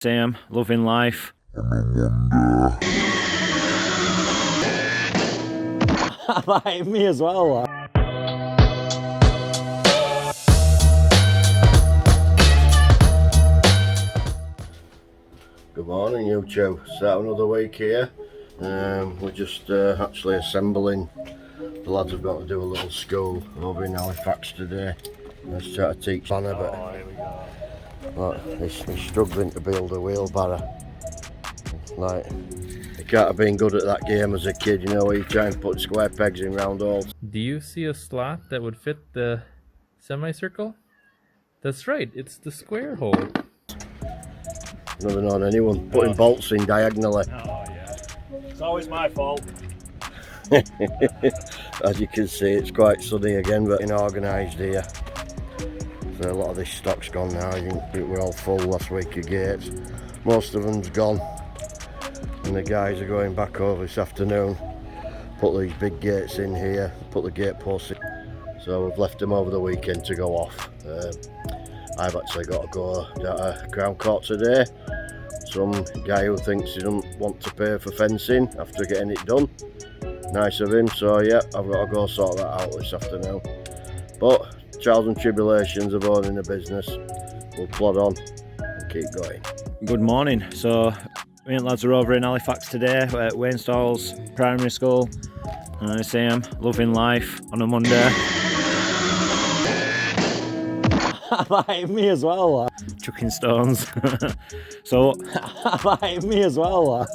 Sam, loving life. Like me as well. Good morning, you two. Start another week here. We're just actually assembling. The lads have got to do a little school over in Halifax today. Let's try to teach Anna, but he's struggling to build a wheelbarrow. Like, he can't have been good at that game as a kid, you know, where you try and put square pegs in round holes. Do you see a slot that would fit the semicircle? That's right, it's the square hole. Never known anyone putting bolts in diagonally. Oh yeah, it's always my fault. As you can see, it's quite sunny again, but organised here. So a lot of this stock's gone now. I think we're all full last week of gates. Most of them's gone, and the guys are going back over this afternoon. Put these big gates in here, put the gate posts in. So we've left them over the weekend to go off. I've actually got to go down to Crown Court today. Some guy who thinks he doesn't want to pay for fencing after getting it done. Nice of him, so yeah, I've got to go sort that out this afternoon. But trials and tribulations of owning a business, we'll plod on and keep going. Good morning. So me and lads are over in Halifax today at Wayne Stalls Primary School. Sam, loving life on a Monday. Like me as well. Chucking stones. So like me as well.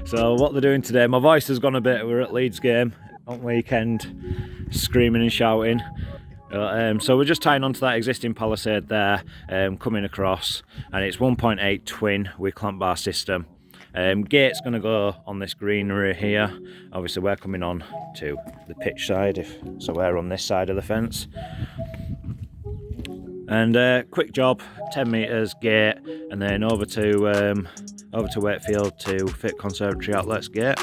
So what they're doing today, my voice has gone a bit. We're at Leeds game on weekend, screaming and shouting. So we're just tying onto that existing palisade there, coming across, and it's 1.8 twin with clamp bar system. Gate's going to go on this greenery here. Obviously we're coming on to the pitch side, so we're on this side of the fence. And quick job, 10 metres gate, and then over to Wakefield to fit conservatory outlets gate.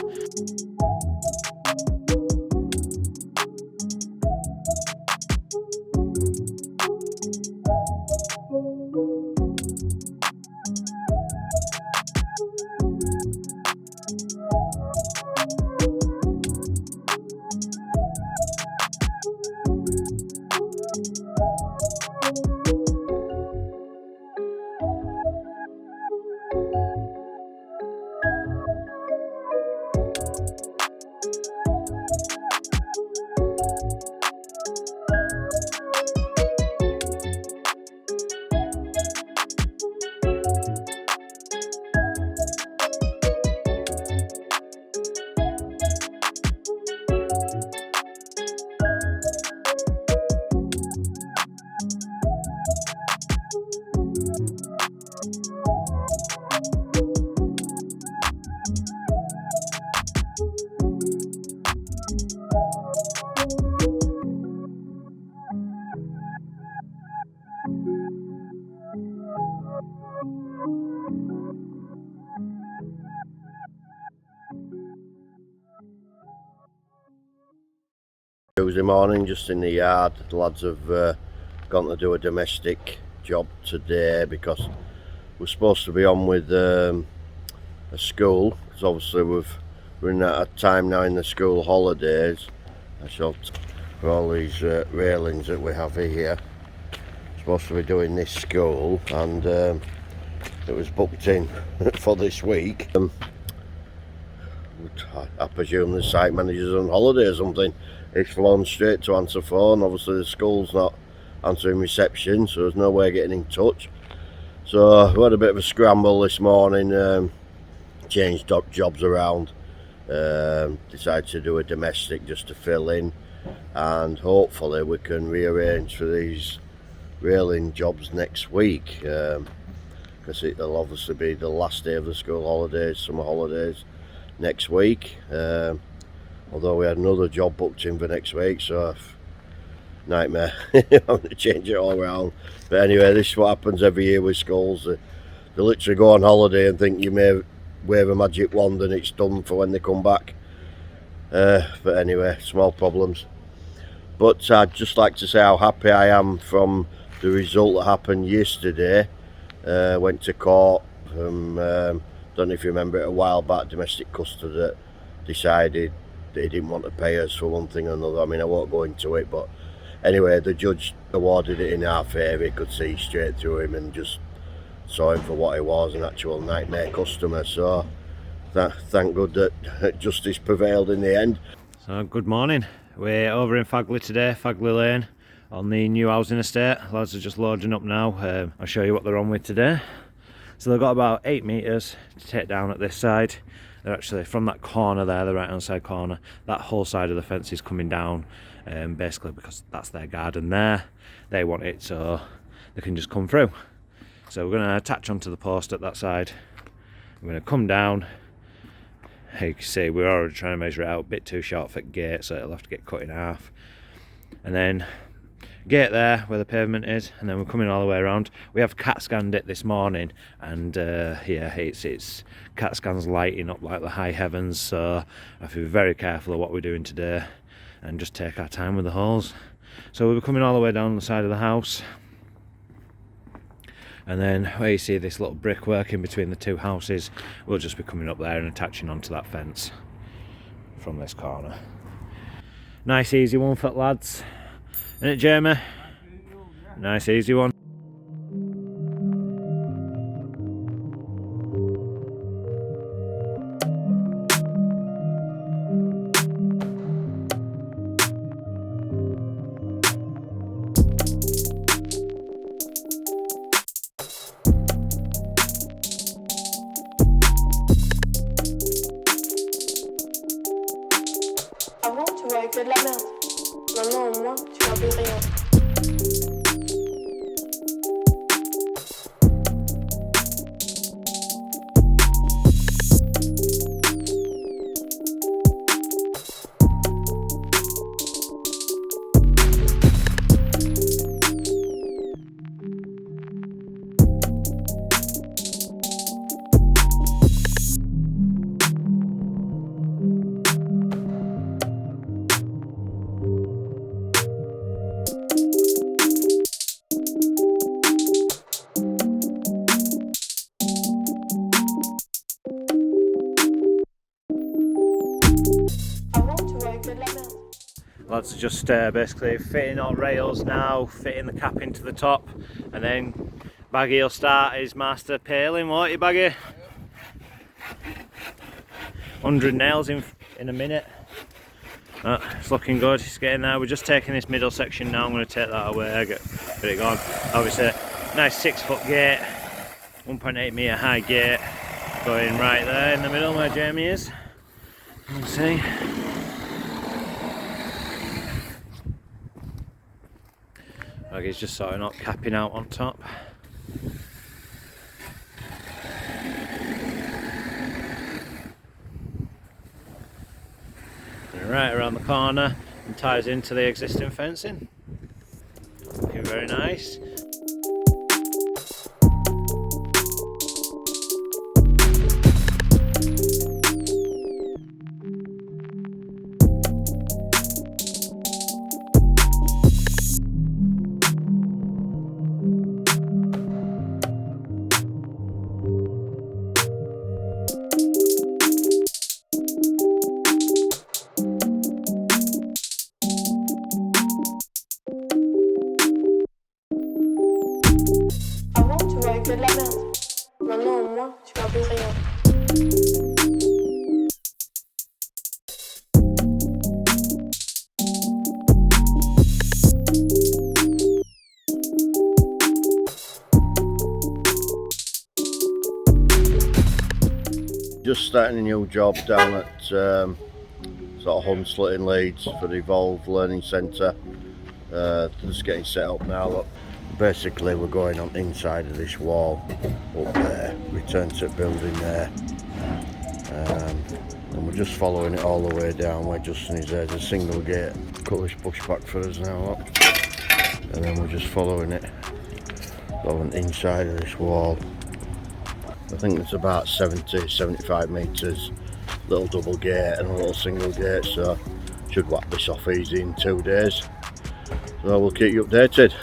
Tuesday morning, just in the yard. The lads have gone to do a domestic job today because we're supposed to be on with a school, because obviously we're running out of time now in the school holidays. For all these railings that we have here, supposed to be doing this school, and it was booked in for this week. I presume the site manager's on holiday or something. He's flown straight to answer phone. Obviously the school's not answering reception, so there's no way of getting in touch. So we had a bit of a scramble this morning, changed jobs around, decided to do a domestic just to fill in, and hopefully we can rearrange for these railing jobs next week, because it'll obviously be the last day of the school holidays, summer holidays, next week. Although we had another job booked in for next week, so nightmare. Having to change it all around. But anyway, this is what happens every year with schools. They literally go on holiday and think you may wave a magic wand and it's done for when they come back. But anyway, small problems. But I'd just like to say how happy I am from the result that happened yesterday. Went to court Don't know if you remember it a while back, domestic custody that decided they didn't want to pay us for one thing or another. I mean, I won't go into it, but anyway, the judge awarded it in our favour. He could see straight through him and just saw him for what he was, an actual nightmare customer. So thank God that justice prevailed in the end. So good morning, we're over in Fagley today, Fagley Lane, on the new housing estate. Lads are just loading up now. I'll show you what they're on with today. So they've got about 8 metres to take down at this side. They're actually from that corner there, the right hand side corner, that whole side of the fence is coming down, basically because that's their garden there. They want it so they can just come through. So we're going to attach onto the post at that side. We're going to come down. You can see we're already trying to measure it out, a bit too short for the gate, so it'll have to get cut in half. And then gate there where the pavement is, and then we're coming all the way around. We have CAT scanned it this morning, and yeah, it's CAT scans lighting up like the high heavens, so I have to be very careful of what we're doing today and just take our time with the holes. So we'll be coming all the way down the side of the house, and then where you see this little brickwork in between the two houses, we'll just be coming up there and attaching onto that fence from this corner. Nice easy one for lads. Isn't it, Jamie? Nice easy one. Avant, tu voyais que de la merde. Maintenant, au moins, tu vois plus rien. Avant, tu voyais que de la merde. Lads are just basically fitting all rails now, fitting the cap into the top, and then Baggy will start his master paling, won't you, Baggy? 100 nails in a minute. It's looking good, it's getting there. We're just taking this middle section now. I'm going to take that away, get it gone. Obviously, nice 6 foot gate, 1.8 metre high gate, going right there in the middle where Jamie is. You can see. Baggy's just sorting out capping out on top. Right around the corner and ties into the existing fencing. Looking very nice. Avant, tu voyais que de la merde. Maintenant, au moins, tu vois plus rien. Just starting a new job down at sort of Hunslet in Leeds for the Evolve Learning Centre. Just getting set up now. Look. Basically we're going on inside of this wall up there, return to building there, and we're just following it all the way down where Justin is there. There's a single gate, cut this bush back for us now, look. And then we're just following it going inside of this wall. I think it's about 70-75 metres, little double gate and a little single gate, so should whack this off easy in 2 days. So we'll keep you updated.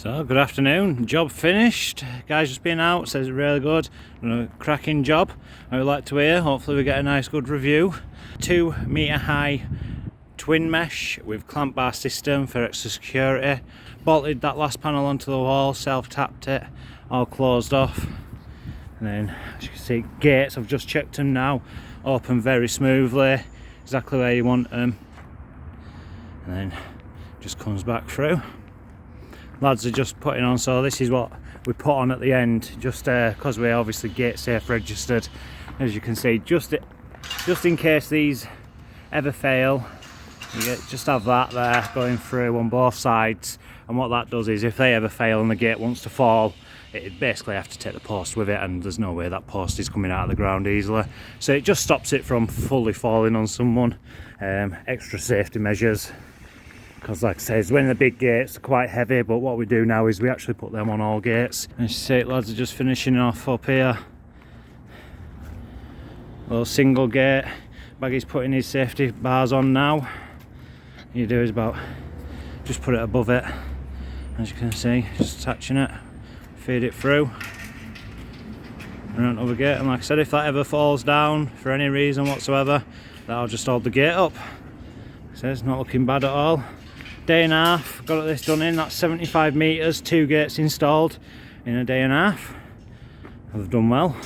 So, good afternoon. Job finished. Guy's just been out, says it's really good. A cracking job. I would like to hear. Hopefully we get a nice good review. 2 metre high twin mesh with clamp bar system for extra security. Bolted that last panel onto the wall, self-tapped it, all closed off. And then, as you can see, gates, I've just checked them now, open very smoothly, exactly where you want them. And then just comes back through. Lads are just putting on, so this is what we put on at the end, just because we're obviously gate safe registered. As you can see, just in case these ever fail, you just have that there going through on both sides. And what that does is if they ever fail and the gate wants to fall, it'd basically have to take the post with it, and there's no way that post is coming out of the ground easily. So it just stops it from fully falling on someone. Extra safety measures. Because like I say, when the big gates are quite heavy, but what we do now is we actually put them on all gates. As you see, lads are just finishing off up here. Little single gate. Baggy's putting his safety bars on now. All you do is about just put it above it. As you can see, just attaching it, feed it through. And another gate. And like I said, if that ever falls down for any reason whatsoever, that'll just hold the gate up. So it's not looking bad at all. Day and a half, got this done in. That's 75 metres, 2 gates installed in a day and a half. I've done well.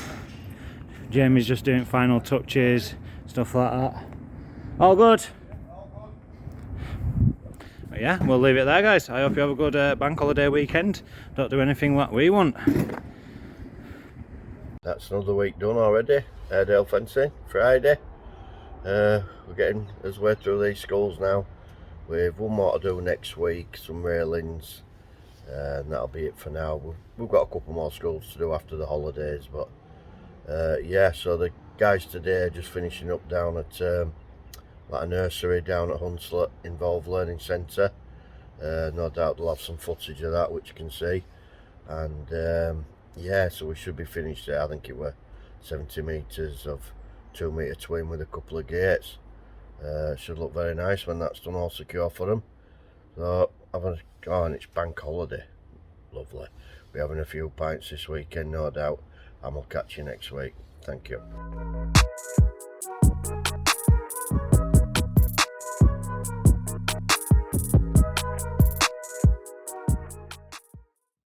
Jamie's just doing final touches, stuff like that. All good. But yeah, we'll leave it there, guys. I hope you have a good bank holiday weekend. Don't do anything that we want. That's another week done already. Airedale fencing, Friday. We're getting us way through these schools now. We've one more to do next week, some railings, and that'll be it for now. We've got a couple more schools to do after the holidays, but yeah, so the guys today are just finishing up down at like a nursery down at Hunslet Involved Learning Centre. No doubt they'll have some footage of that which you can see, and yeah, so we should be finished there. I think it were 70 metres of 2 metre twin with a couple of gates. Should look very nice when that's done, all secure for them. So and it's bank holiday, lovely. We're having a few pints this weekend, no doubt, and we'll catch you next week. Thank you.